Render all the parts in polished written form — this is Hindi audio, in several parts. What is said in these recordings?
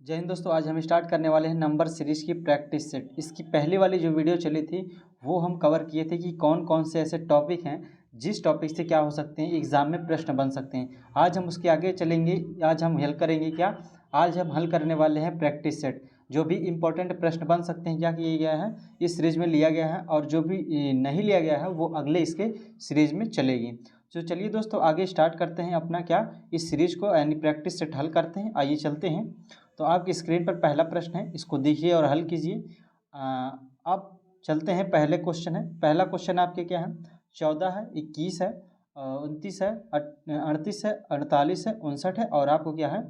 जय हिंद दोस्तों, आज हम स्टार्ट करने वाले हैं नंबर सीरीज की प्रैक्टिस सेट। इसकी पहली वाली जो वीडियो चली थी वो हम कवर किए थे कि कौन कौन से ऐसे टॉपिक हैं जिस टॉपिक से क्या हो सकते हैं एग्जाम में प्रश्न बन सकते हैं। आज हम उसके आगे चलेंगे। आज हम हल करेंगे क्या, आज हम हल करने वाले हैं प्रैक्टिस सेट। जो भी इंपॉर्टेंट प्रश्न बन सकते हैं क्या किया गया है इस सीरीज में लिया गया है, और जो भी नहीं लिया गया है वो अगले इसके सीरीज में चलेगी। तो चलिए दोस्तों आगे स्टार्ट करते हैं अपना क्या इस सीरीज को यानी प्रैक्टिस सेट हल करते हैं। आइए चलते हैं। तो आपकी स्क्रीन पर पहला प्रश्न है, इसको देखिए और हल कीजिए। अब चलते हैं, पहले क्वेश्चन है। पहला क्वेश्चन आपके क्या है, 14 है, 21 है, 29 है, 38 है, 48 है, 59 है, और आपको क्या है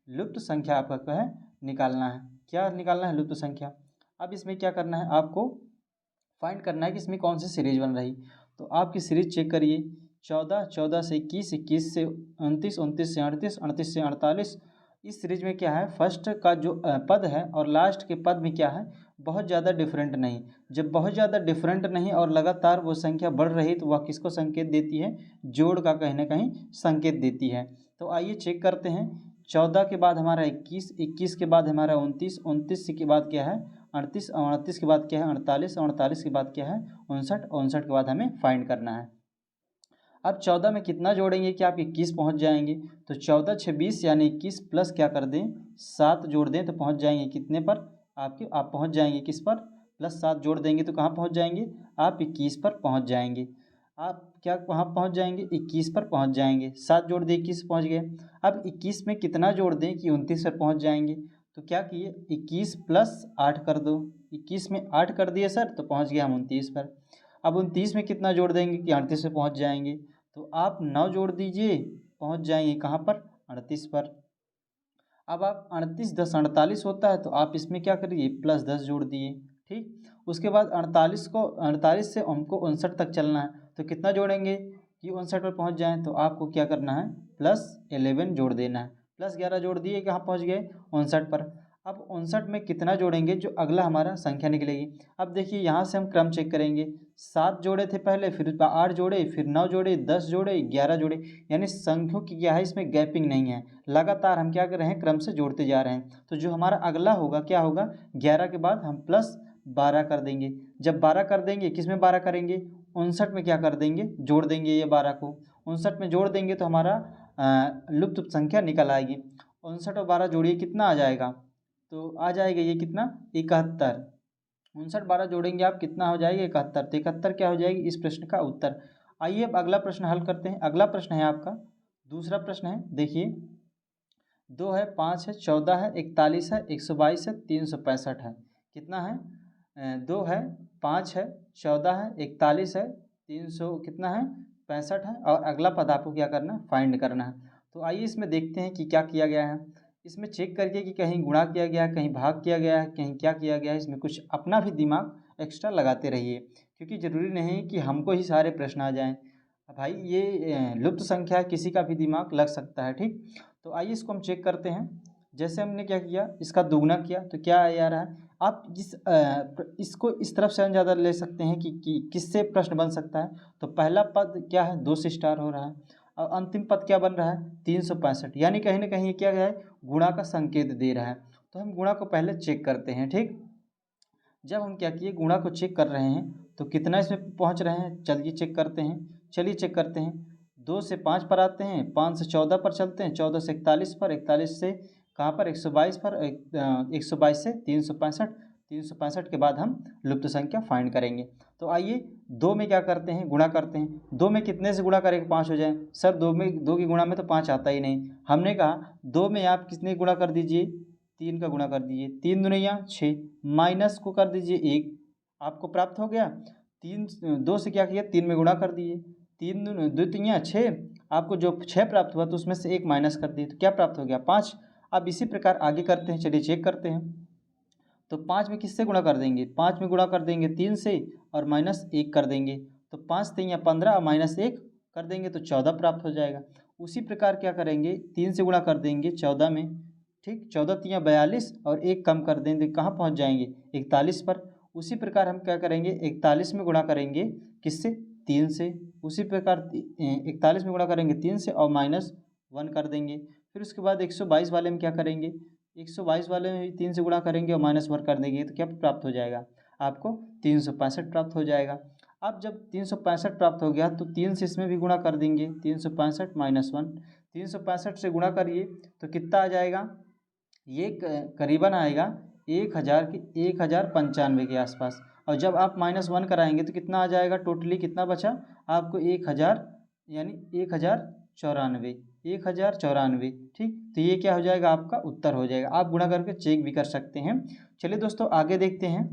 लुप्त संख्या आपका क्या है निकालना है। क्या निकालना है? लुप्त संख्या। अब इसमें क्या करना है, आपको फाइंड करना है कि इसमें कौन सी सीरीज बन रही। तो आपकी सीरीज चेक करिए, 14, 14 से 21, 21 से 29, 29 से 38, 38 से 48। इस सीरीज में क्या है, फर्स्ट का जो पद है और लास्ट के पद में क्या है बहुत ज़्यादा डिफरेंट नहीं। जब बहुत ज़्यादा डिफरेंट नहीं और लगातार वो संख्या बढ़ रही तो वह किसको संकेत देती है, जोड़ का कहीं ना कहीं संकेत देती है। तो आइए चेक करते हैं। 14 के बाद हमारा 21, 21 के बाद हमारा 29, 29 के बाद क्या है 38, और 38 के बाद क्या है 48, और 48 के बाद क्या है 59, 59 के बाद हमें फाइंड करना है। अब 14 में कितना जोड़ेंगे कि आप 21 पहुंच जाएंगे। तो 14 6 20 यानी 21 प्लस क्या कर दें 7 जोड़ दें तो पहुंच जाएंगे कितने पर, आप पहुंच जाएंगे किस पर, प्लस 7 जोड़ देंगे तो कहाँ पहुंच जाएंगे, आप 21 पर पहुंच जाएंगे। आप क्या कहाँ पहुंच जाएंगे, 21 पर पहुंच जाएंगे। 7 जोड़ दिए 21 पहुंच गए। अब 21 में कितना जोड़ दें कि 29 पर पहुंच जाएंगे। तो क्या किए 21 प्लस 8 कर दो, 21 में 8 कर दिए सर तो पहुँच गए हम 29 पर। अब 29 में कितना जोड़ देंगे कि 38 पे पहुँच जाएंगे। तो आप 9 जोड़ दीजिए, पहुंच जाएंगे कहाँ पर 38 पर। अब आप 38 10 48 होता है तो आप इसमें क्या करिए प्लस 10 जोड़ दिए। ठीक, उसके बाद 48 से हमको 59 तक चलना है तो कितना जोड़ेंगे कि 59 पर पहुंच जाएं। तो आपको क्या करना है प्लस 11 जोड़ देना है, प्लस 11 जोड़ दिए कहाँ पहुंच गए 59 पर। अब 59 में कितना जोड़ेंगे जो अगला हमारा संख्या निकलेगी। अब देखिए यहाँ से हम क्रम चेक करेंगे, 7 जोड़े थे पहले, फिर 8 जोड़े, फिर 9 जोड़े, 10 जोड़े, 11 जोड़े, यानी संख्यों की क्या है इसमें गैपिंग नहीं है, लगातार हम क्या कर रहे हैं क्रम से जोड़ते जा रहे हैं। तो जो हमारा अगला होगा क्या होगा, 11 के बाद हम प्लस 12 कर देंगे। जब 12 कर देंगे किस में 12 करेंगे 59 में क्या कर देंगे जोड़ देंगे, ये 12 को 59 में जोड़ देंगे तो हमारा लुप्त संख्या निकल आएगी। 59 और 12 जोड़िए कितना आ जाएगा, तो आ जाएगा ये कितना 71। 59 12 जोड़ेंगे आप कितना हो जाएगा 71, तो 71 क्या हो जाएगी इस प्रश्न का उत्तर। आइए अब अगला प्रश्न हल करते हैं। अगला प्रश्न है आपका दूसरा प्रश्न है, देखिए 2 है, 5 है, 14 है, 41 है, 122 है, 365 है। कितना है 2 है, 5 है, 14 है, 41 है, 300 कितना है 65 है, और अगला पद आपको क्या करना है फाइंड करना है। तो आइए इसमें देखते हैं कि क्या किया गया है। इसमें चेक करके कि कहीं गुणा किया गया है, कहीं भाग किया गया है, कहीं क्या किया गया है। इसमें कुछ अपना भी दिमाग एक्स्ट्रा लगाते रहिए, क्योंकि ज़रूरी नहीं कि हमको ही सारे प्रश्न आ जाएं। भाई ये लुप्त संख्या है, किसी का भी दिमाग लग सकता है। ठीक, तो आइए इसको हम चेक करते हैं। जैसे हमने क्या किया इसका दुगना किया तो क्या आ रहा है। आप इसको इस तरफ से ज़्यादा ले सकते हैं कि किससे प्रश्न बन सकता है। तो पहला पद क्या है 2 से स्टार हो रहा है, और अंतिम पद क्या बन रहा है 365, यानी कहीं ना कहीं क्या है गुणा का संकेत दे रहा है। तो हम गुणा को पहले चेक करते हैं। ठीक, जब हम क्या किए गुणा को चेक कर रहे हैं तो कितना इसमें पहुंच रहे हैं, चलिए चेक करते हैं। चलिए चेक करते हैं, 2 से 5 पर आते हैं, 5 से 14 पर चलते हैं, 14 से 41 पर, 41 से कहाँ पर 122 पर, 122 से 365, 365 के बाद हम लुप्त संख्या फाइंड करेंगे। तो आइए 2 में क्या करते हैं गुणा करते हैं। 2 में कितने से गुणा करेंगे 5 हो जाए। सर 2 की गुणा में तो 5 आता ही नहीं। हमने कहा 2 में आप कितने गुणा कर दीजिए 3 का गुणा कर दीजिए, 3 दुनिया 6, माइनस को कर दीजिए 1, आपको प्राप्त हो गया। 2 से क्या किया 3 में गुणा कर दिए, 3 2 तियाँ 6, आपको जो 6 प्राप्त हुआ तो उसमें से 1 माइनस कर दिए तो क्या प्राप्त हो गया 5। अब इसी प्रकार आगे करते हैं, चलिए चेक करते हैं। तो 5 में किससे गुणा कर देंगे, 5 में गुणा कर देंगे 3 से और माइनस 1 कर देंगे, तो 5 तियाँ 15 और माइनस 1 कर देंगे तो 14 प्राप्त हो जाएगा। उसी प्रकार क्या करेंगे 3 से गुणा कर देंगे 14 में। ठीक, 14 तियाँ 42 और 1 कम कर देंगे, कहाँ पहुँच जाएंगे 41 पर। उसी प्रकार हम क्या करेंगे 41 में गुणा करेंगे किससे 3 से। उसी प्रकार 41 में गुणा करेंगे 3 से और माइनस 1 कर देंगे। फिर उसके बाद 122 वाले में क्या करेंगे 122 वाले में भी 3 से गुणा करेंगे और -1 कर देंगे तो क्या प्राप्त हो जाएगा आपको 365 प्राप्त हो जाएगा। अब जब 365 प्राप्त हो गया तो 3 से इसमें भी गुणा कर देंगे, 365 -1, 365 से गुणा करिए तो कितना आ जाएगा, ये करीबन आएगा 1095 के आसपास। और जब आप -1 कराएंगे तो कितना आ जाएगा, टोटली कितना बचा आपको 1000, यानी 1094, 1094। ठीक, तो ये क्या हो जाएगा आपका उत्तर हो जाएगा। आप गुणा करके चेक भी कर सकते हैं। चलिए दोस्तों आगे देखते हैं।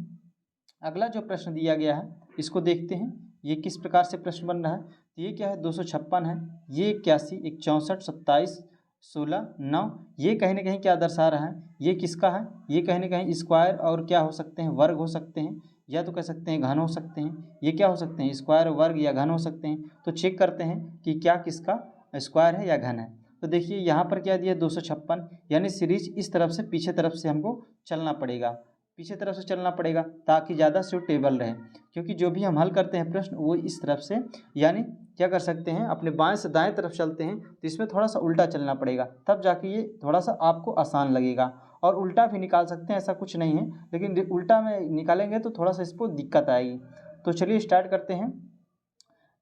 अगला जो प्रश्न दिया गया है इसको देखते हैं, ये किस प्रकार से प्रश्न बन रहा है। तो ये क्या है, 256 है, ये 81, 64, 27, 16, 9, ये कहीं ना कहीं क्या दर्शा रहा है, ये किसका है, ये कहीं ना कहीं स्क्वायर और क्या हो सकते हैं, वर्ग हो सकते हैं, या तो कह सकते हैं घन हो सकते हैं। ये क्या हो सकते हैं, स्क्वायर, वर्ग या घन हो सकते हैं। तो चेक करते हैं कि क्या किसका स्क्वायर है या घन है। तो देखिए यहाँ पर क्या दिया 256, यानी सीरीज इस तरफ से पीछे तरफ से हमको चलना पड़ेगा, पीछे तरफ से चलना पड़ेगा ताकि ज़्यादा सूटेबल रहे, क्योंकि जो भी हम हल करते हैं प्रश्न वो इस तरफ से, यानी क्या कर सकते हैं अपने बाएं से दाएं तरफ चलते हैं तो इसमें थोड़ा सा उल्टा चलना पड़ेगा, तब जाके ये थोड़ा सा आपको आसान लगेगा। और उल्टा भी निकाल सकते हैं, ऐसा कुछ नहीं है, लेकिन उल्टा में निकालेंगे तो थोड़ा सा इसको दिक्कत आएगी। तो चलिए स्टार्ट करते हैं।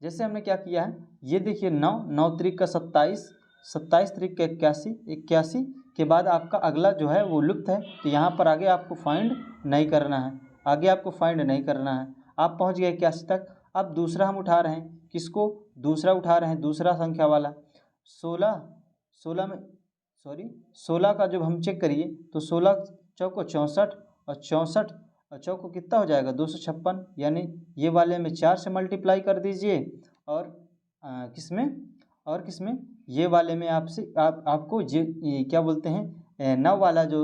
जैसे हमने क्या किया है, ये देखिए 9, 9 त्रिक का 27, 27 त्रिक का 81, 81 के बाद आपका अगला जो है वो लुप्त है, तो यहाँ पर आगे आपको फाइंड नहीं करना है, आगे आपको फाइंड नहीं करना है। आप पहुँच गए 81 तक। अब दूसरा हम उठा रहे हैं, किसको, दूसरा उठा रहे हैं, दूसरा संख्या वाला 16, 16 में सॉरी 16 का जब हम चेक करिए तो 16 चौको 64 और 64 और चौको कितना हो जाएगा 256, यानी ये वाले में 4 से मल्टीप्लाई कर दीजिए और किसमें ये वाले में आपको ये क्या बोलते हैं 9 वाला जो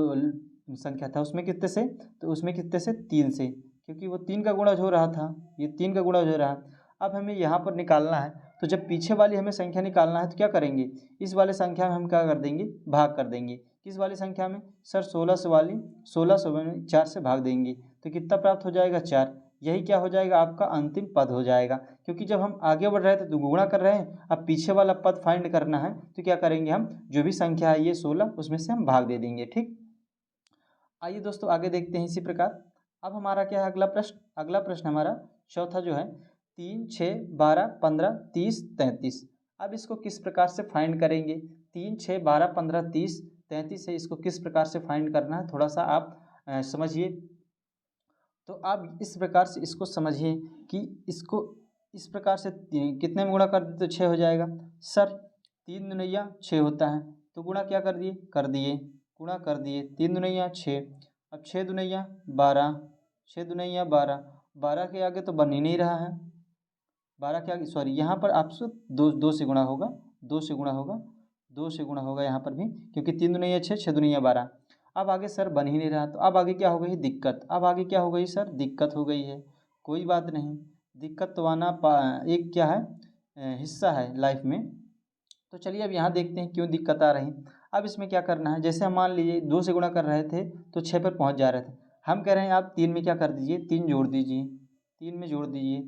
संख्या था उसमें कितने से, तो उसमें कितने से 3 से, क्योंकि वो 3 का गुणज हो रहा था, ये 3 का गुणज हो रहा है। अब हमें यहाँ पर निकालना है, तो जब पीछे वाली हमें संख्या निकालना है तो क्या करेंगे, इस वाले संख्या में हम क्या कर देंगे, भाग कर देंगे। किस वाली संख्या में सर, 1600 वाली, 1600 में 4 से भाग देंगे तो कितना प्राप्त हो जाएगा 4। यही क्या हो जाएगा आपका अंतिम पद हो जाएगा, क्योंकि जब हम आगे बढ़ रहे थे तो गुणा कर रहे हैं, अब पीछे वाला पद फाइंड करना है तो क्या करेंगे, हम जो भी संख्या है ये 16 उसमें से हम भाग दे देंगे। ठीक, आइए दोस्तों आगे देखते हैं इसी प्रकार। अब हमारा क्या है अगला प्रश्न, अगला प्रश्न हमारा चौथा जो है 3, 6, 12, 15, 30, 33। अब इसको किस प्रकार से फाइंड करेंगे, 3, 6, 12, 15, 30, 33 है, इसको किस प्रकार से फाइंड करना है थोड़ा सा आप समझिए। तो आप इस प्रकार से इसको समझिए कि इसको इस प्रकार से कितने में गुणा कर दे तो 6 हो जाएगा। सर 3 दुनिया 6 होता है, तो गुणा क्या कर दिए गुणा कर दिए, 3 दुनिया 6, अब 6 दुनिया 12, 6 दुनिया 12, 12 के आगे तो बन ही नहीं रहा है, 12 के आगे सॉरी यहाँ पर आपसे दो से गुणा होगा, 2 से गुणा होगा, 2 से गुणा होगा यहाँ पर भी, क्योंकि 3 दुनिया 6, 6 दुनिया 12। अब आगे सर बन ही नहीं रहा, तो अब आगे क्या हो गई दिक्कत, अब आगे क्या हो गई सर, दिक्कत हो गई है। कोई बात नहीं, दिक्कत तो आना एक क्या है हिस्सा है लाइफ में। तो चलिए अब यहाँ देखते हैं क्यों दिक्कत आ रही। अब इसमें क्या करना है, जैसे हम मान लीजिए 2 से गुणा कर रहे थे तो 6 पर पहुँच जा रहे थे, हम कह रहे हैं आप 3 में क्या कर दीजिए, 3 जोड़ दीजिए, 3 में जोड़ दीजिए,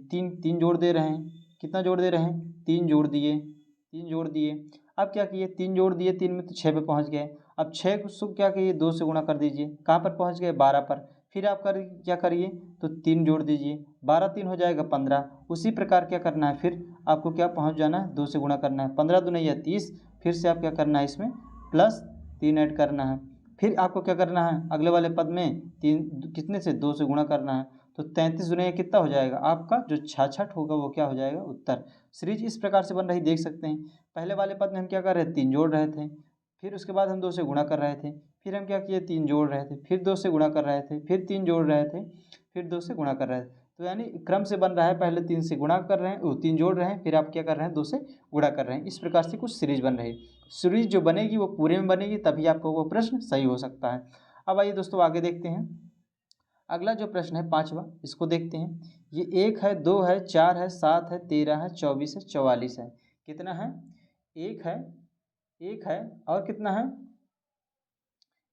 3 जोड़ दे रहे हैं, कितना जोड़ दे रहे हैं, 3 जोड़ दिए, 3 जोड़ दिए। अब क्या किए, 3 जोड़ दिए 3 में तो 6 पे पहुँच गए। अब 6 को क्या किए 2 से गुणा कर दीजिए, कहाँ पर पहुँच गए 12 पर। फिर आप क्या करिए तो 3 जोड़ दीजिए, 12 3 हो जाएगा 15। उसी प्रकार क्या करना है, फिर आपको क्या पहुँच जाना है 2 से गुणा करना है, 15 दूनी या 30, फिर से आप क्या करना है इसमें प्लस 3 ऐड करना है। फिर आपको क्या करना है अगले वाले पद में 3 कितने से 2 से गुणा करना है, तो 33 दुनिया कितना हो जाएगा आपका जो 66 होगा वो क्या हो जाएगा उत्तर। सीरीज इस प्रकार से बन रही देख सकते हैं। पहले वाले पद में हम क्या कर रहे थे 3 जोड़ रहे थे, फिर उसके बाद हम 2 से गुणा कर रहे थे, फिर हम क्या किए 3 जोड़ रहे थे, फिर 2 से गुणा कर रहे थे, फिर 3 जोड़ रहे थे, फिर 2 से गुणा कर रहे थे। तो यानी क्रम से बन रहा है, पहले 3 से गुणा कर रहे हैं, 3 जोड़ रहे हैं, फिर आप क्या कर रहे हैं 2 से गुणा कर रहे हैं। इस प्रकार से कुछ सीरीज बन रही है। सीरीज जो बनेगी वो पूरे में बनेगी, तभी आपको वो प्रश्न सही हो सकता है। अब आइए दोस्तों आगे देखते हैं। अगला जो प्रश्न है 5वां, इसको देखते हैं। ये 1 है, 2 है, 4 है, 7 है, 13 है, 24 है, 44 है। कितना है, 1 है, 1 है और कितना है,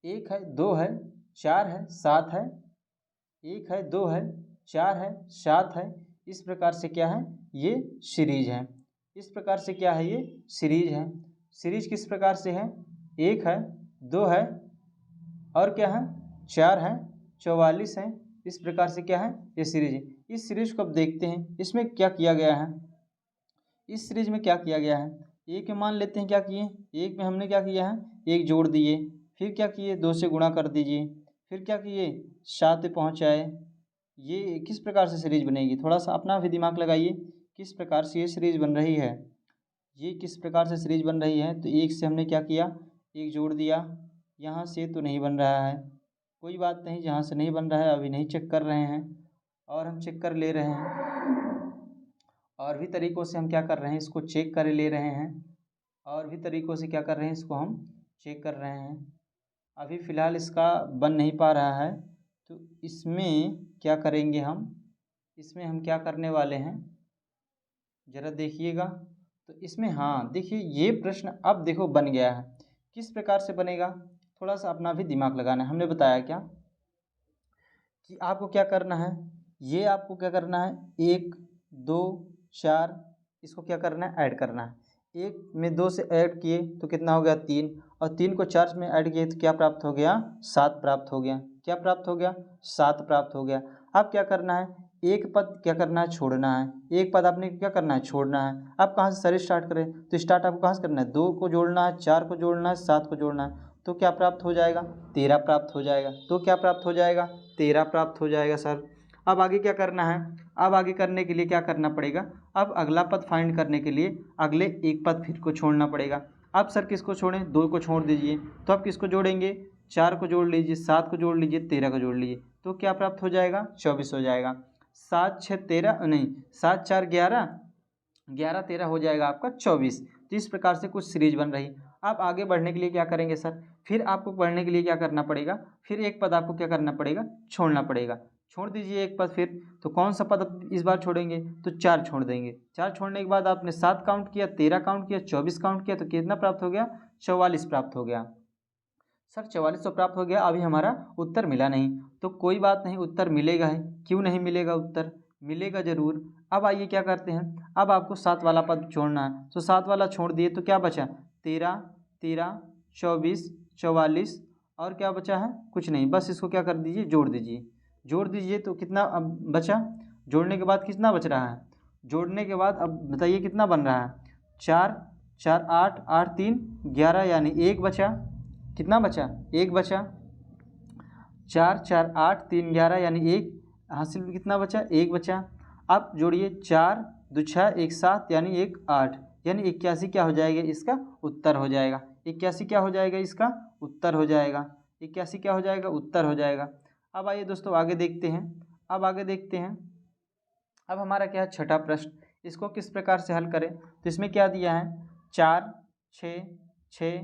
1 है, 2 है, 4 है, 7 है, 1 है, 2 है, 4 है, 7 है। इस प्रकार से क्या है ये सीरीज है। इस प्रकार से क्या है ये सीरीज है। सीरीज किस प्रकार से है, 1 है, 2 है, और क्या है 4 है, 44 है। इस प्रकार से क्या है ये सीरीज है। इस सीरीज को अब देखते हैं इसमें क्या किया गया है। इस सीरीज में क्या किया गया है, एक में मान लेते हैं क्या किए, एक में हमने क्या किया है एक जोड़ दिए, फिर क्या किए 2 से गुणा कर दीजिए, फिर क्या किए 7 पे पहुँच आए। ये किस प्रकार से सीरीज बनेगी, थोड़ा सा अपना भी दिमाग लगाइए किस प्रकार से ये सीरीज बन रही है। ये किस प्रकार से सीरीज बन रही है, तो एक से हमने क्या किया एक जोड़ दिया, यहाँ से तो नहीं बन रहा है, कोई बात नहीं, जहाँ से नहीं बन रहा है अभी नहीं चेक कर रहे हैं और हम चेक कर ले रहे हैं। और भी तरीक़ों से हम क्या कर रहे हैं इसको चेक कर ले रहे हैं, और भी तरीक़ों से क्या कर रहे हैं इसको हम चेक कर रहे हैं। अभी फ़िलहाल इसका बन नहीं पा रहा है, तो इसमें क्या करेंगे हम, इसमें हम क्या करने वाले हैं ज़रा देखिएगा। तो इसमें हाँ देखिए ये प्रश्न अब देखो बन गया है, किस प्रकार से बनेगा, थोड़ा सा अपना भी दिमाग लगाना है। हमने बताया क्या कि आपको क्या करना है, ये आपको क्या करना है 1 2 4 इसको क्या करना है ऐड करना है। 1 में 2 से ऐड किए तो कितना हो गया 3, और 3 को 4 में ऐड किए तो क्या प्राप्त हो गया 7 प्राप्त हो गया। क्या प्राप्त हो गया 7 प्राप्त हो गया। अब क्या करना है एक पद क्या करना है छोड़ना है, एक पद आपने क्या करना है छोड़ना है। आप कहाँ से सर स्टार्ट करें, तो स्टार्ट आपको कहाँ से करना है 2 को जोड़ना है, 4 को जोड़ना है, 7 को जोड़ना है, तो क्या प्राप्त हो जाएगा 13 प्राप्त हो जाएगा। तो क्या प्राप्त हो जाएगा 13 प्राप्त हो जाएगा सर। अब आगे क्या करना है, अब आगे करने के लिए क्या करना पड़ेगा, अब अगला पद फाइंड करने के लिए अगले एक पद फिर को छोड़ना पड़ेगा। अब सर किसको छोड़ें 2 को छोड़ दीजिए, तो अब किसको जोड़ेंगे 4 को जोड़ लीजिए, 7 को जोड़ लीजिए, 13 को जोड़ लीजिए, तो क्या प्राप्त हो जाएगा 24 हो जाएगा। 7 6 13 नहीं 7 4 11 11 13 हो जाएगा आपका 24। तो इस प्रकार से कुछ सीरीज बन रही। आप आगे बढ़ने के लिए क्या करेंगे सर, फिर आपको पढ़ने के लिए क्या करना पड़ेगा, फिर एक पद आपको क्या करना पड़ेगा छोड़ना पड़ेगा। छोड़ दीजिए एक पद फिर, तो कौन सा पद अब इस बार छोड़ेंगे, तो 4 छोड़ देंगे। 4 छोड़ने के बाद आपने 7 काउंट किया, 13 काउंट किया, 24 काउंट किया, तो कितना प्राप्त हो गया 44 प्राप्त हो गया। सर 4400 प्राप्त हो गया, अभी हमारा उत्तर मिला नहीं, तो कोई बात नहीं उत्तर मिलेगा है, क्यों नहीं मिलेगा, उत्तर मिलेगा ज़रूर। अब आइए क्या करते हैं, अब आपको 7 वाला पद छोड़ना है, तो 7 वाला छोड़ दिए तो क्या बचा 13 13 24 44, और क्या बचा है कुछ नहीं, बस इसको क्या कर दीजिए जोड़ दीजिए। जोड़ दीजिए तो कितना अब बचा, जोड़ने के बाद कितना बच रहा है, जोड़ने के बाद अब बताइए कितना बन रहा है 4 4 8 8 3 11 यानी 1 बचा, कितना बचा 1 बचा, 4 4 8 3 11 यानी 1 हासिल में कितना बचा 1 बचा। अब जोड़िए 4 2 6 1 7 यानी 1 8 यानी 81 क्या हो जाएगा इसका उत्तर हो जाएगा। 81 क्या हो जाएगा इसका उत्तर हो जाएगा। 81 क्या हो जाएगा उत्तर हो जाएगा। अब आइए दोस्तों आगे देखते हैं, अब आगे देखते हैं। अब हमारा क्या है छठा प्रश्न, इसको किस प्रकार से हल करें, तो इसमें क्या दिया है 4 6 6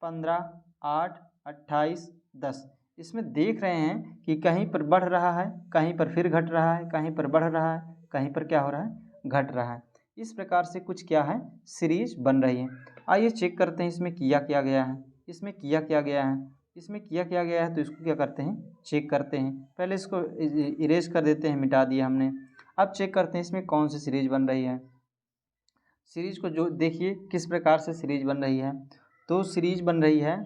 15 8 28 10। इसमें देख रहे हैं कि कहीं पर बढ़ रहा है, कहीं पर फिर घट रहा है, कहीं पर बढ़ रहा है, कहीं पर क्या हो रहा है घट रहा है। इस प्रकार से कुछ क्या है सीरीज बन रही है। आइए चेक करते हैं इसमें किया क्या गया है, इसमें किया क्या गया है, इसमें किया क्या गया है, तो इसको क्या करते हैं चेक करते हैं। पहले इसको इरेज कर देते हैं, मिटा दिया हमने। अब चेक करते हैं इसमें कौन सी सीरीज बन रही है। सीरीज को जो देखिए किस प्रकार से सीरीज बन रही है, तो सीरीज बन रही है,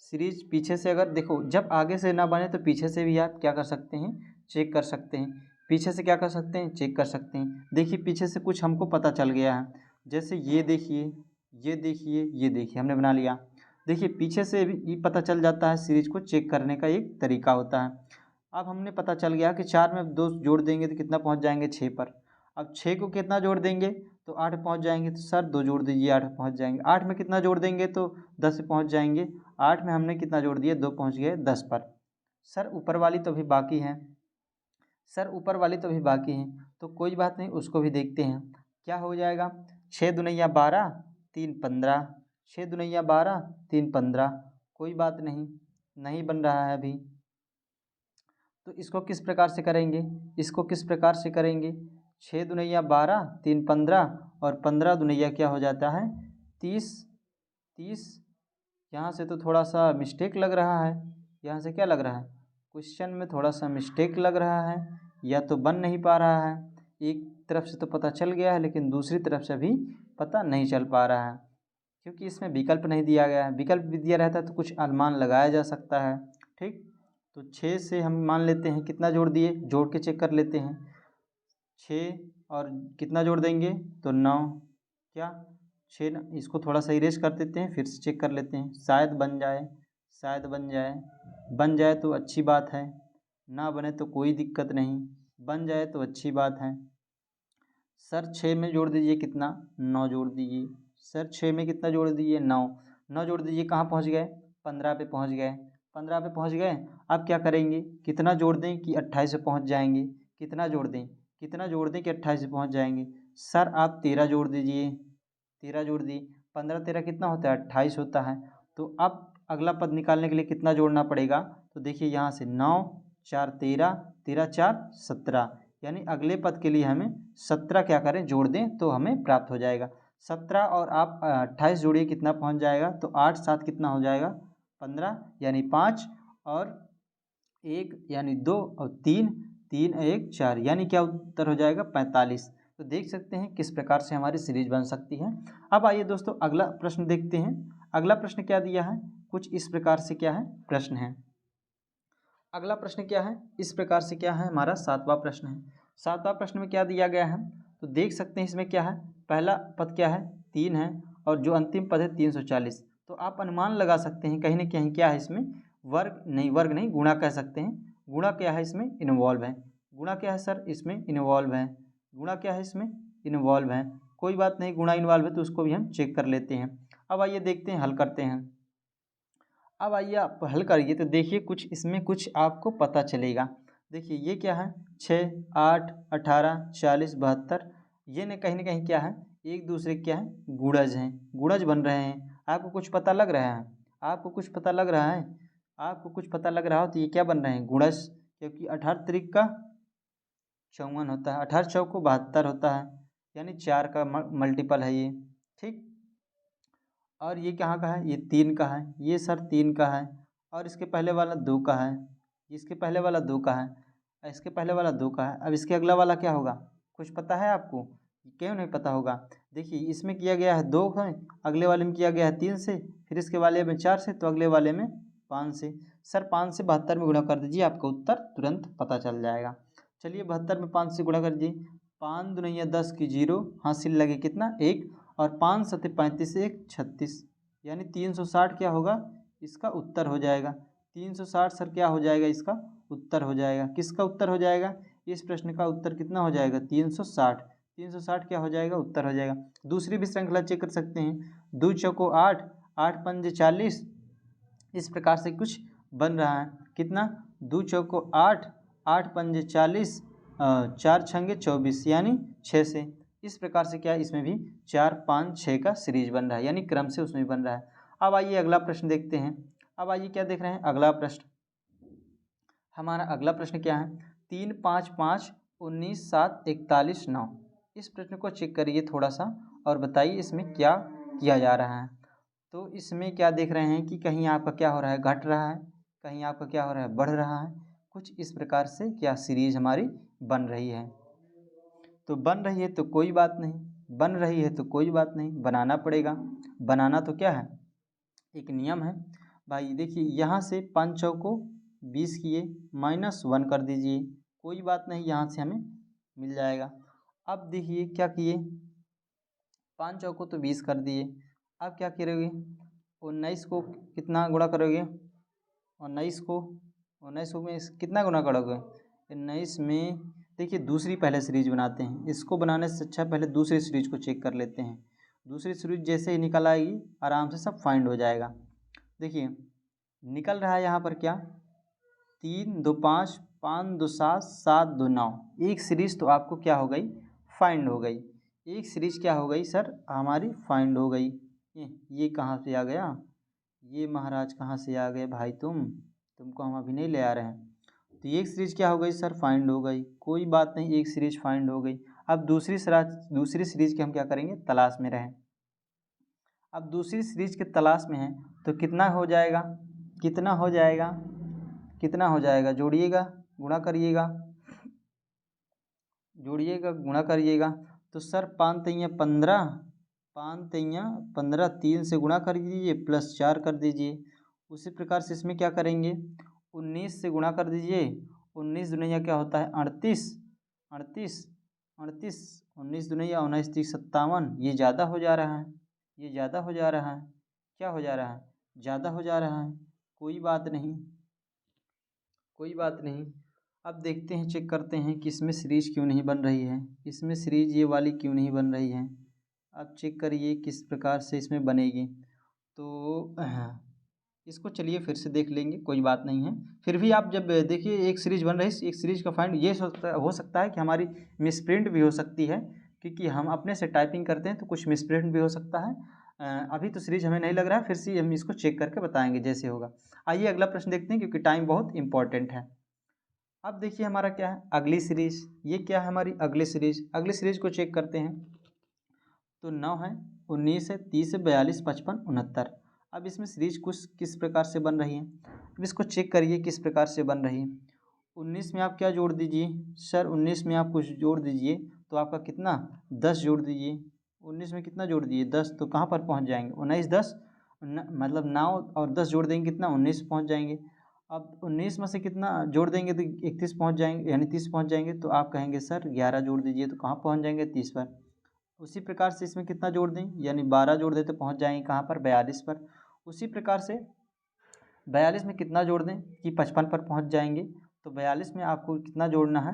सीरीज पीछे से अगर देखो जब आगे से ना बने तो पीछे से भी आप क्या कर सकते हैं चेक कर सकते हैं। पीछे से क्या कर सकते हैं चेक कर सकते हैं। देखिए पीछे से कुछ हमको पता चल गया है, जैसे ये देखिए ये देखिए ये देखिए हमने बना लिया। देखिए पीछे से भी पता चल जाता है, सीरीज को चेक करने का एक तरीका होता है। अब हमने पता चल गया कि 4 में 2 जोड़ देंगे तो कितना पहुंच जाएंगे 6 पर। अब 6 को कितना जोड़ देंगे तो 8 पहुंच जाएंगे, तो सर 2 जोड़ दीजिए 8 पहुंच जाएंगे। 8 में कितना जोड़ देंगे तो 10 पे पहुंच जाएंगे। 8 में हमने कितना जोड़ दिया 2 पहुंच गए 10 पर। सर ऊपर वाली तो अभी बाकी है, सर ऊपर वाली तो अभी बाकी है, तो कोई बात नहीं उसको भी देखते हैं। क्या हो जाएगा 6 दुनिया 12 3 15, 6 दुनिया 12 3 15, कोई बात नहीं, नहीं बन रहा है अभी। तो इसको किस प्रकार से करेंगे, इसको किस प्रकार से करेंगे 6 दुनिया 12 3 15 और 15 दुनिया क्या हो जाता है 30 30। यहाँ से तो थोड़ा सा मिस्टेक लग रहा है, यहाँ से क्या लग रहा है क्वेश्चन में थोड़ा सा मिस्टेक लग रहा है, या तो बन नहीं पा रहा है। एक तरफ से तो पता चल गया है लेकिन दूसरी तरफ से भी पता नहीं चल पा रहा है, क्योंकि इसमें विकल्प नहीं दिया गया है। विकल्प भी दिया रहता है तो कुछ अनुमान लगाया जा सकता है, ठीक। तो 6 से हम मान लेते हैं कितना जोड़ दिए, जोड़ के चेक कर लेते हैं। 6 और कितना जोड़ देंगे तो 9, क्या 6 इसको थोड़ा सा इरेज कर देते हैं, फिर से चेक कर लेते हैं, शायद बन जाए, शायद बन जाए तो अच्छी बात है, ना बने तो कोई दिक्कत नहीं, बन जाए तो अच्छी बात है। सर 6 में जोड़ दीजिए कितना, 9 जोड़ दीजिए। सर 6 में कितना जोड़ दीजिए, 9 जोड़ दीजिए, कहाँ पहुँच गए, 15 पे पहुँच गए। 15 पे पहुँच गए, अब क्या करेंगे, कितना जोड़ दें कि 28 पे पहुँच जाएंगे, कितना जोड़ दें कि 28 पे पहुँच जाएंगे। सर आप 13 जोड़ दीजिए, 13 जोड़ दिए, 15 13 कितना होता है, 28 होता है। तो अब अगला पद निकालने के लिए कितना जोड़ना पड़ेगा, तो देखिए यहाँ से 9 4 13, 13 4 17, यानी अगले पद के लिए हमें 17 क्या करें, जोड़ दें तो हमें प्राप्त हो जाएगा। 17 और आप 28 जोड़िए, कितना पहुंच जाएगा, तो 8 7 कितना हो जाएगा, 15, यानी 5 और 1 यानी 2 और 3 3 1 4, यानी क्या उत्तर हो जाएगा, 45। तो देख सकते हैं किस प्रकार से हमारी सीरीज बन सकती है। अब आइए दोस्तों अगला प्रश्न देखते हैं। अगला प्रश्न क्या दिया है, कुछ इस प्रकार से क्या है प्रश्न है। अगला प्रश्न क्या है, इस प्रकार से क्या है, हमारा 7वां प्रश्न है। 7वां प्रश्न में क्या दिया गया है, तो देख सकते हैं इसमें क्या है, पहला पद क्या है, 3 है, और जो अंतिम पद है 340। तो आप अनुमान लगा सकते हैं कहीं ना कहीं क्या है इसमें, वर्ग नहीं गुणा कह सकते हैं। गुणा क्या है इसमें, इन्वॉल्व है। गुणा क्या है सर, इसमें इन्वॉल्व है। गुणा क्या है इसमें, इन्वॉल्व है। कोई बात नहीं, गुणा इन्वॉल्व है तो उसको भी हम चेक कर लेते हैं। अब आइए देखते हैं, हल करते हैं। अब आइए आप हल करिए तो देखिए कुछ इसमें कुछ आपको पता चलेगा। देखिए ये क्या है, 6 8 18 40 72, ये न कहीं क्या है, एक दूसरे क्या है, गुणज हैं, गुणज बन रहे हैं। आपको कुछ पता लग रहा है, आपको कुछ पता लग रहा है, आपको कुछ पता लग रहा हो तो ये क्या बन रहे हैं, गुणज। क्योंकि 18 त्रिक का 54 होता है, 18 चौको 72 होता है, यानी 4 का मल्टीपल है ये, ठीक। और ये कहाँ का है, ये 3 का है, ये सर 3 का है, और इसके पहले वाला 2 का है, इसके पहले वाला 2 का है, इसके पहले वाला 2 का है। अब इसके अगला वाला क्या होगा, कुछ पता है आपको, क्यों नहीं पता होगा। देखिए इसमें किया गया है 2 है, अगले वाले में किया गया है 3 से, फिर इसके वाले में 4 से, तो अगले वाले में 5 से। सर 5 से 72 में गुणा कर दीजिए, आपका उत्तर तुरंत पता चल जाएगा। चलिए 72 में 5 से गुणा कर दीजिए, 5 दूनी 10 की 0, हासिल लगे कितना 1, और 5 सत्ते 35 1 36, यानी 360 क्या होगा, इसका उत्तर हो जाएगा। 360 सर क्या हो जाएगा, इसका उत्तर हो जाएगा। किसका उत्तर हो जाएगा, इस प्रश्न का उत्तर कितना हो जाएगा, 360। 360 क्या हो जाएगा, उत्तर हो जाएगा। दूसरी भी श्रृंखला चेक कर सकते हैं, 2 चौको 8, 8 पंजे 40, इस प्रकार से कुछ बन रहा है। कितना, 2 चौको 8, 8 पंजे 40, 4 छंगे 24, यानी 6 से। इस प्रकार से क्या है, इसमें भी 4 5 6 का सीरीज बन रहा है, यानी क्रम से उसमें बन रहा है। अब आइए अगला प्रश्न देखते हैं। अब आइए क्या देख रहे हैं, अगला प्रश्न, हमारा अगला प्रश्न क्या है, 3 5 5 19 7 41 9। इस प्रश्न को चेक करिए थोड़ा सा और बताइए इसमें क्या किया जा रहा है। तो इसमें क्या देख रहे हैं कि कहीं आपका क्या हो रहा है, घट रहा है, कहीं आपका क्या हो रहा है, बढ़ रहा है। कुछ इस प्रकार से क्या सीरीज हमारी बन रही है। तो बन रही है तो कोई बात नहीं, बन रही है तो कोई बात नहीं, बनाना पड़ेगा। बनाना तो क्या है, एक नियम है भाई। देखिए यहाँ से 5 चौको 20 किए, -1 कर दीजिए, कोई बात नहीं, यहाँ से हमें मिल जाएगा। अब देखिए क्या किए, 5 चौको तो 20 कर दिए, अब क्या करोगे, 19 को कितना गुणा करोगे, 19 को 19 में कितना गुना करोगे, 19 में। देखिए दूसरी पहले सीरीज बनाते हैं, इसको बनाने से अच्छा पहले दूसरी सीरीज को चेक कर लेते हैं। दूसरी सीरीज जैसे ही निकल आएगी आराम से सब फाइंड हो जाएगा। देखिए निकल रहा है यहाँ पर क्या, 3 2 5 5 2 7 7 2 9, एक सीरीज तो आपको क्या हो गई, फाइंड हो गई। एक सीरीज क्या हो गई सर, हमारी फाइंड हो गई। ये कहाँ से आ गया, ये महाराज कहाँ से आ गए भाई, तुमको हम अभी नहीं ले आ रहे हैं। तो एक सीरीज क्या हो गई सर, फाइंड हो गई, कोई बात नहीं, एक सीरीज फाइंड हो गई। अब दूसरी सीरीज के हम क्या करेंगे, तलाश में रहें। अब दूसरी सीरीज के तलाश में हैं तो कितना हो जाएगा, कितना हो जाएगा, कितना हो जाएगा, जोड़िएगा गुणा करिएगा, जोड़िएगा गुणा करिएगा। तो सर 5 तियाँ 15, 5 तियाँ 15, 3 से गुणा कर दीजिए प्लस 4 कर दीजिए। उसी प्रकार से इसमें क्या करेंगे, 19 से गुणा कर दीजिए। 19 दुनिया क्या होता है 38, 38, 38, 19 दुनिया 19 30 57। ये ज़्यादा हो जा रहा है, ये ज़्यादा हो जा रहा है। क्या हो जा रहा है? ज़्यादा हो जा रहा है। कोई बात नहीं, कोई बात नहीं। अब देखते हैं, चेक करते हैं कि इसमें सीरीज क्यों नहीं बन रही है, इसमें सीरीज ये वाली क्यों नहीं बन रही है। अब चेक करिए किस प्रकार से इसमें बनेगी। तो इसको चलिए फिर से देख लेंगे, कोई बात नहीं है। फिर भी आप जब देखिए एक सीरीज बन रही है, एक सीरीज का फाइंड ये हो सकता है कि हमारी मिसप्रिंट भी हो सकती है, क्योंकि हम अपने से टाइपिंग करते हैं तो कुछ मिसप्रिंट भी हो सकता है। अभी तो सीरीज हमें नहीं लग रहा है, फिर से हम इसको चेक करके बताएंगे जैसे होगा। आइए अगला प्रश्न देखते हैं, क्योंकि टाइम बहुत इंपॉर्टेंट है। अब देखिए हमारा क्या है, अगली सीरीज। ये क्या है हमारी अगली सीरीज। अगली सीरीज को चेक करते हैं। तो 9 है, 19 है, 30 है, 42, 55, 69। अब इसमें सीरीज कुछ किस प्रकार से बन रही है, अब इसको चेक करिए किस प्रकार से बन रही है। 19 में आप क्या जोड़ दीजिए सर, 19 में आप कुछ जोड़ दीजिए तो आपका कितना 10 जोड़ दीजिए। 19 में कितना जोड़ दीजिए 10, तो कहाँ पर पहुँच जाएंगे 19 10 मतलब 9 और 10 जोड़ देंगे कितना 19 पहुँच जाएंगे। अब 19 में से कितना जोड़ देंगे तो 31 पहुँच जाएंगे, यानी 30 पहुँच जाएंगे। तो आप कहेंगे सर 11 जोड़ दीजिए, तो कहाँ पहुँच जाएंगे 30 पर। उसी प्रकार से इसमें कितना जोड़ दें, यानी 12 जोड़ दें तो पहुँच जाएंगे कहाँ पर 42 पर। उसी प्रकार से 42 में कितना जोड़ दें कि 55 पर पहुँच जाएंगे। तो 42 में आपको कितना जोड़ना है,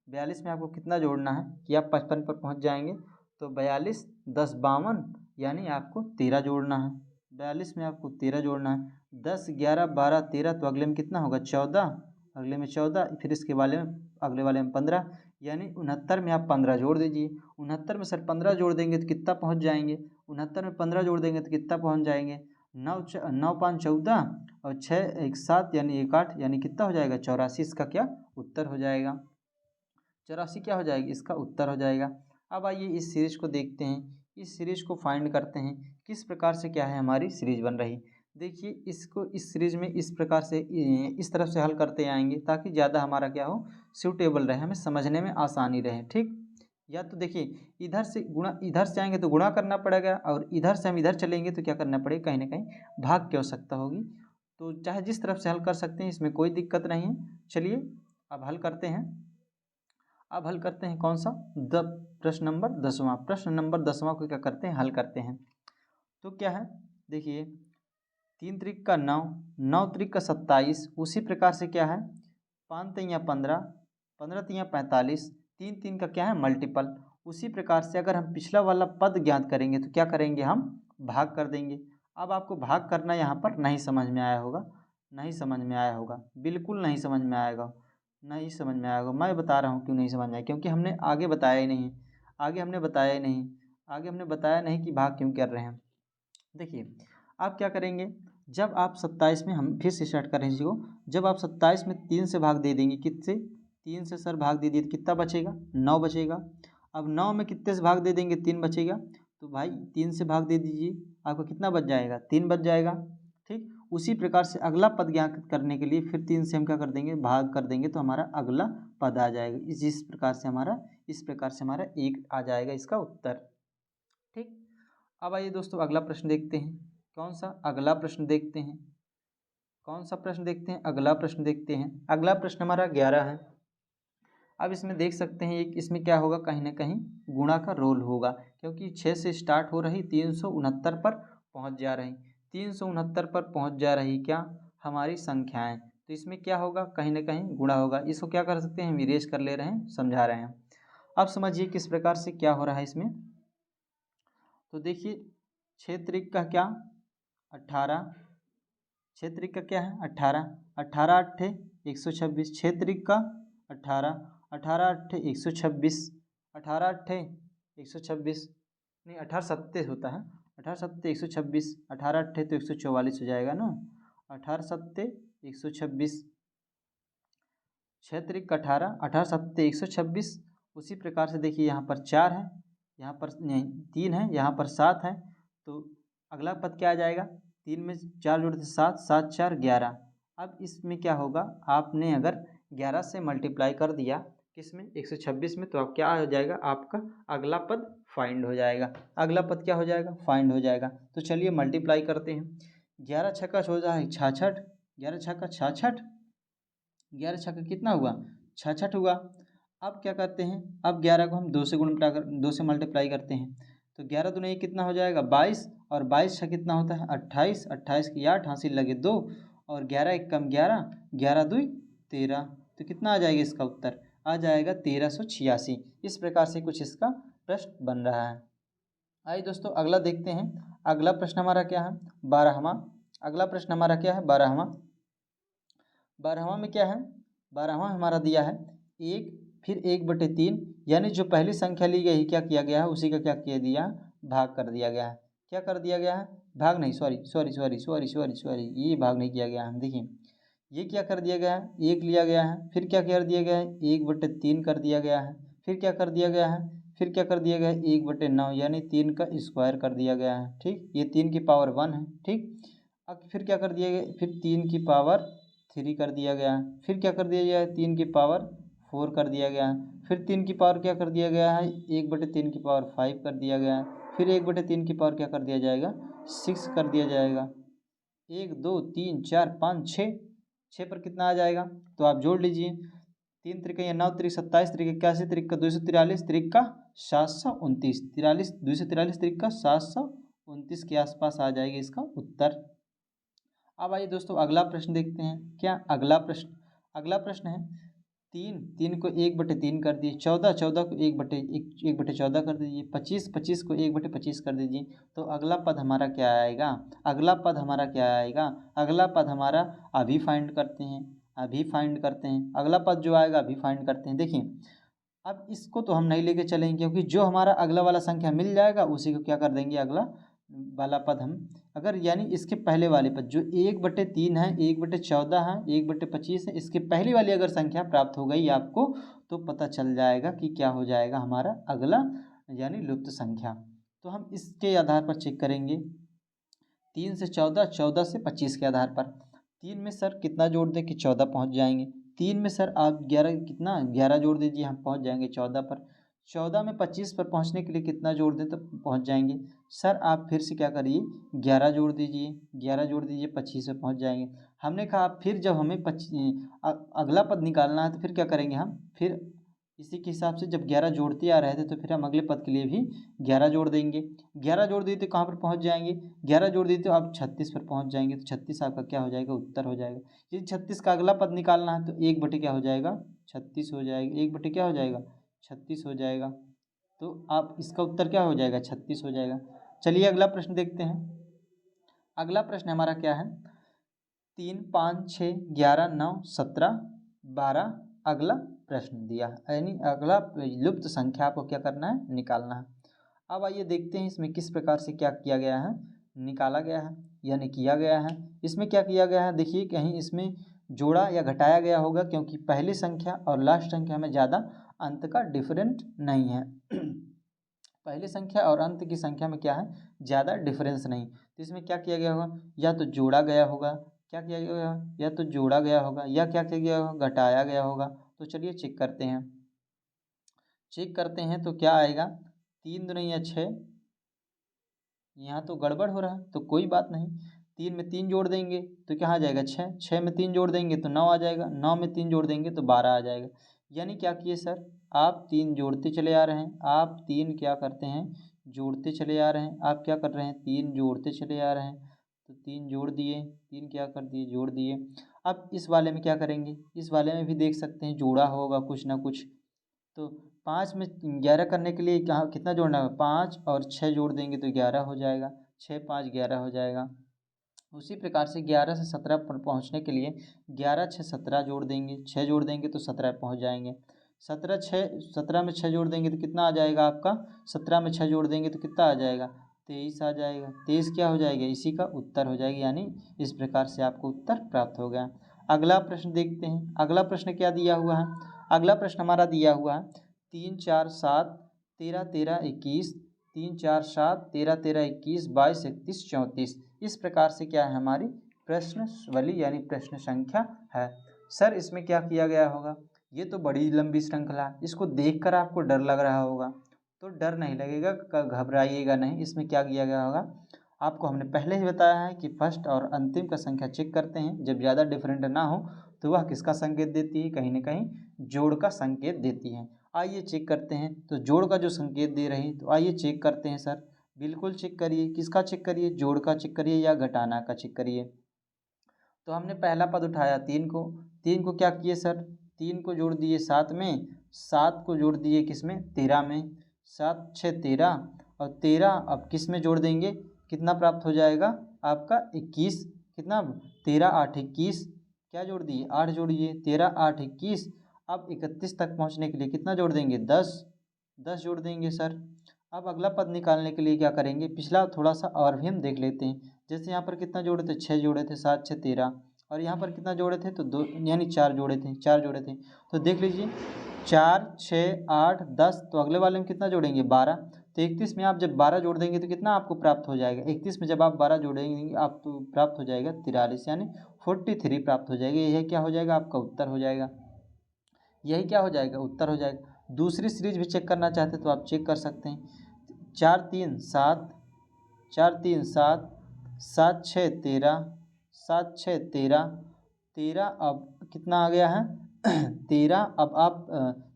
42 में आपको कितना जोड़ना है कि आप 55 पर पहुँच जाएंगे। तो 42 10 52, यानी आपको 13 जोड़ना है। 42 में आपको 13 जोड़ना है। 10 11 12 13, तो अगले में कितना होगा 14, अगले में 14, फिर इसके वाले में अगले वाले में 15, यानी 69 में आप 15 जोड़ दीजिए। 69 में सर 15 जोड़ देंगे तो कितना पहुँच जाएंगे, 69 में 15 जोड़ देंगे तो कितना पहुँच जाएंगे 9 5 14 और 6 1 7, यानी 1 8, यानी कितना हो जाएगा 84। इसका क्या उत्तर हो जाएगा, 84 क्या हो जाएगी इसका उत्तर हो जाएगा। अब आइए इस सीरीज को देखते हैं, इस सीरीज को फाइंड करते हैं किस प्रकार से क्या है हमारी सीरीज बन रही। देखिए इसको इस सीरीज में इस प्रकार से इस तरफ से हल करते आएंगे ताकि ज़्यादा हमारा क्या हो सूटेबल रहे, हमें समझने में आसानी रहे। ठीक, या तो देखिए इधर से गुणा, इधर से आएंगे तो गुणा करना पड़ेगा, और इधर से हम इधर चलेंगे तो क्या करना पड़ेगा कहीं ना कहीं भाग की आवश्यकता होगी। तो चाहे जिस तरफ से हल कर सकते हैं, इसमें कोई दिक्कत नहीं है। चलिए अब हल करते हैं। अब हल करते हैं कौन सा प्रश्न नंबर 10वां। प्रश्न नंबर 10वां को क्या करते हैं हल करते हैं। तो क्या है देखिए 3 त्रिक का 9, 9 त्रिक का 27। उसी प्रकार से क्या है 5 तियाँ 15, 15 तियाँ 45, 3 3 का क्या है मल्टीपल। उसी प्रकार से अगर हम पिछला वाला पद ज्ञात करेंगे तो क्या करेंगे हम भाग कर देंगे। अब आपको भाग करना यहाँ पर नहीं समझ में आया होगा, नहीं समझ में आया होगा, बिल्कुल नहीं समझ में आएगा, नहीं समझ में आएगा। मैं बता रहा हूँ क्यों नहीं समझ में आया, क्योंकि हमने आगे बताया ही नहीं, आगे हमने बताया ही नहीं, आगे हमने बताया नहीं कि भाग क्यों कर रहे हैं। देखिए आप क्या करेंगे, जब आप 27 में, हम फिर से स्टार्ट कर रहे हैं इसी को, जब आप 27 में 3 से भाग दे देंगे, कितने 3 से सर भाग दे दिए तो कितना बचेगा 9 बचेगा। अब 9 में कितने से भाग दे देंगे 3 बचेगा, तो भाई 3 से भाग दे दीजिए, आपको कितना बच जाएगा 3 बच जाएगा। ठीक, उसी प्रकार से अगला पद ज्ञात करने के लिए फिर 3 से हम क्या कर देंगे भाग कर देंगे, तो हमारा अगला पद आ जाएगा। इस प्रकार से हमारा, इस प्रकार से हमारा 1 आ जाएगा इसका उत्तर। ठीक, अब आइए दोस्तों अगला प्रश्न देखते हैं। कौन सा अगला प्रश्न देखते हैं, कौन सा प्रश्न देखते हैं, अगला प्रश्न देखते हैं। अगला प्रश्न हमारा 11 है। अब इसमें देख सकते हैं एक इसमें क्या होगा, कहीं ना कहीं गुणा का रोल होगा, क्योंकि 6 से स्टार्ट हो रही 369 पर पहुंच जा रही, 369 पर पहुंच जा रही क्या हमारी संख्याएं, तो इसमें क्या होगा कहीं ना कहीं गुणा होगा। इसको क्या कर सकते हैं हम इरेज कर ले रहे हैं, समझा रहे हैं। अब समझिए किस प्रकार से क्या हो रहा है इसमें। तो देखिए 6 त्रिक का क्या 18, 6 त्रिक का क्या है 18, 18 अट्ठे 126, 6 त्रिक का 18, 18 अट्ठे 126, 18 अट्ठे 126, नहीं 18 सत्ते होता है, 18 सत्ते 126, 18 अट्ठे तो 144 हो जाएगा ना, 18 सत्ते 126, 6 त्रिक का 18, 18 सत्ते 126। उसी प्रकार से देखिए यहाँ पर 4 है, यहाँ पर नहीं 3 है, यहाँ पर 7 है, तो अगला पद क्या आ जाएगा 3 में 4 जोड़ते 7, 7 4 11। अब इसमें क्या होगा, आपने अगर 11 से मल्टीप्लाई कर दिया किसमें 126 में, तो आप क्या हो जाएगा आपका अगला पद फाइंड हो जाएगा, अगला पद क्या हो जाएगा फाइंड हो जाएगा। तो चलिए मल्टीप्लाई करते हैं, 11 छक्का हो जाए 66, 11 छक्का 66, 11 छक्का कितना हुआ, 66 हुआ। अब क्या करते हैं, अब 11 को हम 2 से 2 से मल्टीप्लाई करते हैं, तो 11 दूनी कितना हो जाएगा 22, और 22 छः कितना होता है 28, 28 की 8 हासिल लगे 2, और 11 एक कम 11, 11 दूई 13, तो कितना आ जाएगा इसका उत्तर, आ जाएगा 1386। इस प्रकार से कुछ इसका प्रश्न बन रहा है। आइए दोस्तों अगला देखते हैं। अगला प्रश्न हमारा क्या है, 12वां। अगला प्रश्न हमारा क्या है 12वां। 12वां में क्या है, 12वां हमारा दिया है 1 फिर 1/3, यानी जो पहली संख्या ली गई क्या किया गया है उसी का क्या किया दिया, भाग कर दिया गया है। क्या कर दिया गया है, भाग नहीं, सॉरी, ये भाग नहीं किया गया है। देखिए ये क्या कर दिया गया है, 1 लिया गया है, फिर क्या कर दिया गया है 1/3 कर दिया गया है, फिर क्या कर दिया गया है, फिर क्या कर दिया गया है 1/9, यानी 3 का स्क्वायर कर दिया गया है। ठीक, ये 3 की पावर 1 है। ठीक, अब फिर क्या कर दिया गया, फिर 3 की पावर 3 कर दिया गया है, फिर क्या कर दिया गया है 3 की पावर 4 कर दिया गया है, फिर 3 की पावर क्या कर दिया गया है 1/3 की पावर 5 कर दिया गया है, फिर 1/3 की पावर क्या कर दिया जाएगा 6 कर दिया जाएगा। 1 2 3 4 5 6, 6 पर कितना आ जाएगा, तो आप जोड़ लीजिए, 3 त्रिक 9 त्रिक 27 त्रिक 81 त्रिक 243 त्रिक 729, 243 त्रिक 729 के आसपास आ जाएगा इसका उत्तर। अब आइए दोस्तों अगला प्रश्न देखते हैं। क्या अगला प्रश्न है 3 को 1/3 कर दिए, 14 को 1/14 कर दीजिए, 25 को 1/25 कर दीजिए, तो अगला पद हमारा क्या आएगा, अगला पद हमारा क्या आएगा, अगला पद हमारा अभी फाइंड करते हैं, अगला पद जो आएगा अभी फाइंड करते हैं। देखिए अब इसको तो हम नहीं लेके चलेंगे, क्योंकि जो हमारा अगला वाला संख्या मिल जाएगा उसी को क्या कर देंगे अगला वाला पद हम, अगर यानी इसके पहले वाले पद जो 1/3 है, 1/14 है, 1/25 है, इसके पहली वाली अगर संख्या प्राप्त हो गई आपको, तो पता चल जाएगा कि क्या हो जाएगा हमारा अगला यानी लुप्त संख्या। तो हम इसके आधार पर चेक करेंगे, 3 से 14, 14 से 25 के आधार पर। 3 में सर कितना जोड़ दें कि 14 पहुंच जाएंगे, 3 में सर आप 11 कितना 11 जोड़ दीजिए, हम पहुंच जाएंगे 14 पर। 14 में 25 पर पहुंचने के लिए कितना जोड़ दें तो पहुंच जाएंगे, सर आप फिर से क्या करिए 11 जोड़ दीजिए, 11 जोड़ दीजिए 25 पर पहुंच जाएंगे। हमने कहा फिर जब हमें अगला पद निकालना है तो फिर क्या करेंगे हम, फिर इसी के हिसाब से जब 11 जोड़ते आ रहे थे तो फिर हम अगले पद के लिए भी 11 जोड़ देंगे। 11 जोड़ दिए तो कहाँ पर पहुँच जाएंगे, 11 जोड़ दिए तो आप 36 पर पहुँच जाएंगे, तो 36 आपका क्या हो जाएगा उत्तर हो जाएगा। यदि 36 का अगला पद निकालना है तो 1/, क्या हो जाएगा 36 हो जाएगा, 1/, क्या हो जाएगा 36 हो जाएगा, तो आप इसका उत्तर क्या हो जाएगा 36 हो जाएगा। चलिए अगला प्रश्न देखते हैं। अगला प्रश्न हमारा क्या है, 3 5 6 11 9 17 12 अगला प्रश्न दिया है, यानी अगला लुप्त संख्या आपको क्या करना है निकालना है। अब आइए देखते हैं इसमें किस प्रकार से क्या किया गया है, निकाला गया है यानी किया गया है। इसमें क्या किया गया है, देखिए कहीं इसमें जोड़ा या घटाया गया होगा, क्योंकि पहली संख्या और लास्ट संख्या में ज़्यादा अंत का डिफरेंट नहीं है। पहली संख्या और अंत की संख्या में क्या है ज़्यादा डिफरेंस नहीं, तो इसमें क्या किया गया होगा, या तो जोड़ा गया होगा, क्या किया गया होगा, या तो जोड़ा गया होगा, या क्या किया गया होगा घटाया गया होगा। तो चलिए चेक करते हैं तो क्या आएगा, 3 दूनी 6, यहाँ तो गड़बड़ हो रहा है तो कोई बात नहीं, 3 में 3 जोड़ देंगे तो क्या आ जाएगा 6, 6 में 3 जोड़ देंगे तो 9 आ जाएगा, 9 में 3 जोड़ देंगे तो 12 आ जाएगा। यानी क्या किए सर, आप 3 जोड़ते चले आ रहे हैं, आप 3 क्या करते हैं जोड़ते चले आ रहे हैं, आप क्या कर रहे हैं 3 जोड़ते चले आ रहे हैं, तो 3 जोड़ दिए, 3 क्या कर दिए जोड़ दिए। अब इस वाले में क्या करेंगे, इस वाले में भी देख सकते हैं जोड़ा होगा कुछ ना कुछ, तो 5 में 11 करने के लिए कहाँ कितना जोड़ना है 5 और 6 जोड़ देंगे तो 11 हो जाएगा, 6 5 11 हो जाएगा। उसी प्रकार से 11 से 17 पर पहुँचने के लिए 11 6 17 जोड़ देंगे, 6 जोड़ देंगे तो 17 पहुँच जाएंगे। 17 में 6 जोड़ देंगे तो कितना आ जाएगा आपका, 17 में 6 जोड़ देंगे तो कितना आ जाएगा 23 आ जाएगा, 23 क्या हो जाएगा इसी का उत्तर हो जाएगा, यानी इस प्रकार से आपको उत्तर प्राप्त हो गया। अगला प्रश्न देखते हैं, अगला प्रश्न क्या दिया हुआ है, अगला प्रश्न हमारा दिया हुआ है 3 4 7 13 13 21, 3 4 7 13 13 21 22 31 34, इस प्रकार से क्या है हमारी प्रश्नवली यानी प्रश्न संख्या है। सर इसमें क्या किया गया होगा, ये तो बड़ी लंबी श्रृंखला है, इसको देखकर आपको डर लग रहा होगा, तो डर नहीं लगेगा, घबराइएगा नहीं। इसमें क्या किया गया होगा, आपको हमने पहले ही बताया है कि फर्स्ट और अंतिम का संख्या चेक करते हैं, जब ज़्यादा डिफरेंट ना हो तो वह किसका संकेत देती है, कहीं ना कहीं जोड़ का संकेत देती है। आइए चेक करते हैं, तो जोड़ का जो संकेत दे रही है, तो आइए चेक करते हैं सर। बिल्कुल चेक करिए, किसका चेक करिए, जोड़ का चेक करिए या घटाना का चेक करिए। तो हमने पहला पद उठाया 3 को, 3 को क्या किए सर, 3 को जोड़ दिए 7 में, 7 को जोड़ दिए किस में, 13 में, 7 6 13, और 13 अब किस में जोड़ देंगे, कितना प्राप्त हो जाएगा आपका 21, कितना 13 8 21, क्या जोड़ दिए 8 जोड़िए, 13 8 21। अब 31 तक पहुंचने के लिए कितना जोड़ देंगे 10, 10 जोड़ देंगे सर। अब अगला पद निकालने के लिए क्या करेंगे, पिछला थोड़ा सा और भी हम देख लेते हैं। जैसे यहाँ पर कितना जोड़े थे, 6 जोड़े थे, 7 6 13, और यहाँ पर कितना जोड़े थे, तो 2 यानी 4 जोड़े थे, 4 जोड़े थे। तो देख लीजिए 4 6 8 10, तो अगले वाले में कितना जोड़ेंगे 12। तो 31 में आप जब 12 जोड़ देंगे तो कितना आपको प्राप्त हो जाएगा, 31 में जब आप 12 जोड़ेंगे आप तो प्राप्त हो जाएगा 43, यानी 43 प्राप्त हो जाएगा। यह क्या हो जाएगा आपका उत्तर हो जाएगा, यही क्या हो जाएगा उत्तर हो जाएगा। दूसरी सीरीज भी चेक करना चाहते तो आप चेक कर सकते हैं। 4 3 7, 4 3 7, 7 6 13, 7 6 13, 13 अब कितना आ गया है 13, अब आप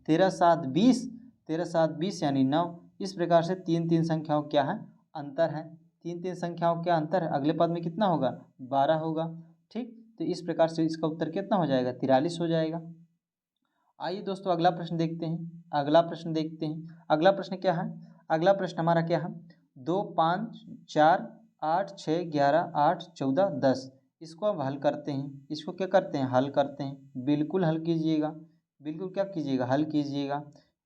13 7 20, 13 7 20 यानी 9। इस प्रकार से 3 3 संख्याओं क्या है अंतर है, 3 3 संख्याओं क्या अंतर है, अगले पद में कितना होगा 12 होगा। ठीक, तो इस प्रकार से इसका उत्तर कितना हो जाएगा 43 हो जाएगा। आइए दोस्तों अगला प्रश्न देखते हैं, अगला प्रश्न देखते हैं। अगला प्रश्न क्या है, अगला प्रश्न हमारा क्या है, 2 5 4 8 6 11 8 14 10। इसको हम हल करते हैं, इसको क्या करते हैं हल करते हैं, बिल्कुल हल कीजिएगा, बिल्कुल क्या कीजिएगा हल कीजिएगा।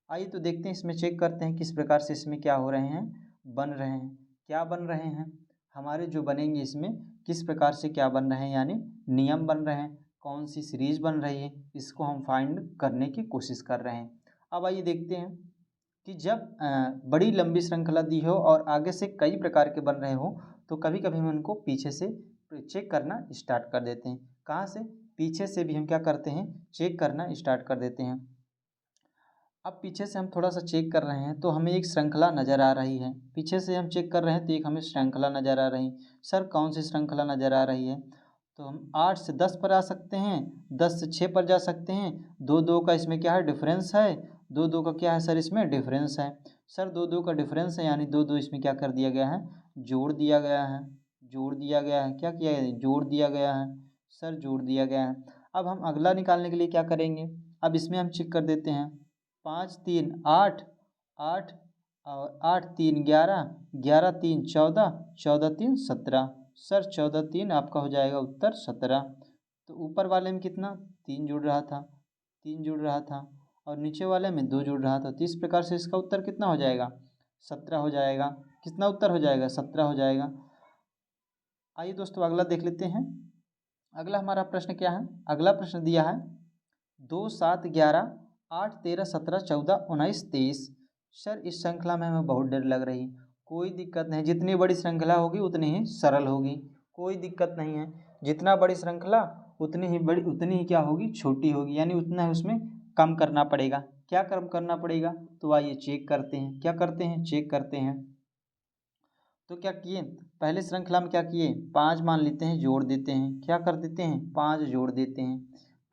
आइए तो देखते हैं, इसमें चेक करते हैं किस प्रकार से इसमें क्या हो रहे हैं, बन रहे हैं, क्या बन रहे हैं हमारे जो बनेंगे इसमें, किस प्रकार से क्या बन रहे हैं, यानी नियम बन रहे हैं, कौन सी सीरीज बन रही है, इसको हम फाइंड करने की कोशिश कर रहे हैं। अब आइए देखते हैं कि जब बड़ी लंबी श्रृंखला दी हो और आगे से कई प्रकार के बन रहे हो, तो कभी कभी हम उनको पीछे से चेक करना स्टार्ट कर देते हैं। कहाँ से, पीछे से भी हम क्या करते हैं चेक करना स्टार्ट कर देते हैं। अब पीछे से हम थोड़ा सा चेक कर रहे हैं तो हमें एक श्रृंखला नज़र आ रही है, पीछे से हम चेक कर रहे हैं तो एक हमें श्रृंखला नज़र आ रही। सर कौन सी श्रृंखला नज़र आ रही है, तो हम 8 से 10 पर आ सकते हैं, 10 से 6 पर जा सकते हैं, 2 2 का इसमें क्या है डिफरेंस है, 2 2 का क्या है सर इसमें डिफरेंस है। सर 2 2 का डिफरेंस है यानी 2 2 इसमें क्या कर दिया गया है, जोड़ दिया गया है, जोड़ दिया गया है, क्या किया गया है जोड़ दिया गया है, सर जोड़ दिया गया है। अब हम अगला निकालने के लिए क्या करेंगे, अब इसमें हम चेक कर देते हैं, 5 3 8 8 और 8 3 11, 11 3 14, 14 3 17। सर 14 3 आपका हो जाएगा उत्तर 17। तो ऊपर वाले में कितना 3 जुड़ रहा था, 3 जुड़ रहा था, और नीचे वाले में 2 जुड़ रहा था। तो इस प्रकार से इसका उत्तर कितना हो जाएगा 17 हो जाएगा। कितना उत्तर हो जाएगा 17 हो जाएगा। आइए दोस्तों अगला देख लेते हैं। अगला हमारा प्रश्न क्या है, अगला प्रश्न दिया है 2 7 11 8 13 17 14 19 23। सर इस श्रृंखला में हमें बहुत डर लग रही, कोई दिक्कत नहीं, जितनी बड़ी श्रृंखला होगी उतनी ही सरल होगी, कोई दिक्कत नहीं है। जितना बड़ी श्रृंखला उतनी ही बड़ी, उतनी ही क्या होगी छोटी होगी, यानी उतना ही उसमें कम करना पड़ेगा। क्या कम करना पड़ेगा, तो आइए चेक करते हैं, क्या करते हैं चेक करते हैं। तो क्या किए, पहले श्रृंखला में क्या किए 5 मान लेते हैं जोड़ देते हैं, क्या कर देते हैं 5 जोड़ देते हैं,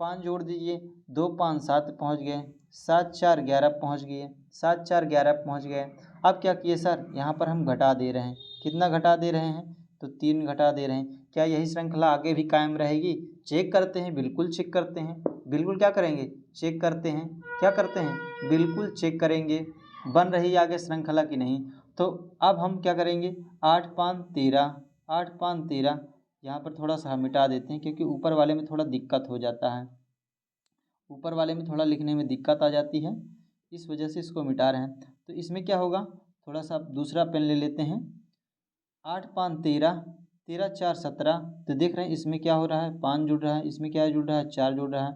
5 जोड़ दीजिए, 2 5 7 पहुँच गए, 7 4 11 पहुँच गए, 7 4 11 पहुँच गए। अब क्या किए सर, यहाँ पर हम घटा दे रहे हैं, कितना घटा दे रहे हैं, तो 3 घटा दे रहे हैं। क्या यही श्रृंखला आगे भी कायम रहेगी, चेक करते हैं, बिल्कुल चेक करते हैं, बिल्कुल क्या करेंगे चेक करते हैं, क्या करते हैं बिल्कुल चेक करेंगे बन रही आगे श्रृंखला की नहीं। तो अब हम क्या करेंगे 8 5 13, 8 5 13, यहाँ पर थोड़ा सा मिटा देते हैं क्योंकि ऊपर वाले में थोड़ा दिक्कत हो जाता है, ऊपर वाले में थोड़ा लिखने में दिक्कत आ जाती है, इस वजह से इसको मिटा रहे हैं। तो इसमें क्या होगा, थोड़ा सा दूसरा पेन ले लेते हैं। 8 5 13, 13 4 17, तो देख रहे हैं इसमें क्या हो रहा है 5 जुड़ रहा है, इसमें क्या जुड़ रहा है 4 जुड़ रहा है।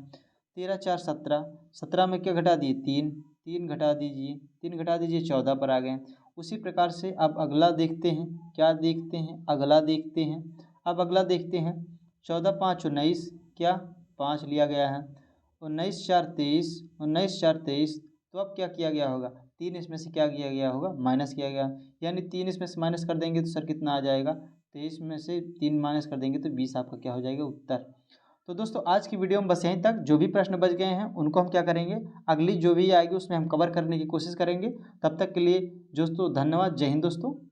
13 4 17, 17 में क्या घटा दिए 3, 3 घटा दीजिए, 3 घटा दीजिए 14 पर आ गए। उसी प्रकार से अब अगला देखते हैं, क्या देखते हैं अगला देखते हैं। अब अगला देखते हैं 14 5 19, क्या 5 लिया गया है, 19 4 23, 19 4 23। तो अब क्या किया गया होगा, 3 इसमें से क्या किया गया होगा माइनस किया गया, यानी 3 इसमें से माइनस कर देंगे तो सर कितना आ जाएगा 23 में से 3 माइनस कर देंगे तो 20 आपका क्या हो जाएगा उत्तर। तो दोस्तों आज की वीडियो में बस यहीं तक। जो भी प्रश्न बच गए हैं उनको हम क्या करेंगे, अगली जो भी आएगी उसमें हम कवर करने की कोशिश करेंगे। तब तक के लिए दोस्तों धन्यवाद। जय हिंद दोस्तों।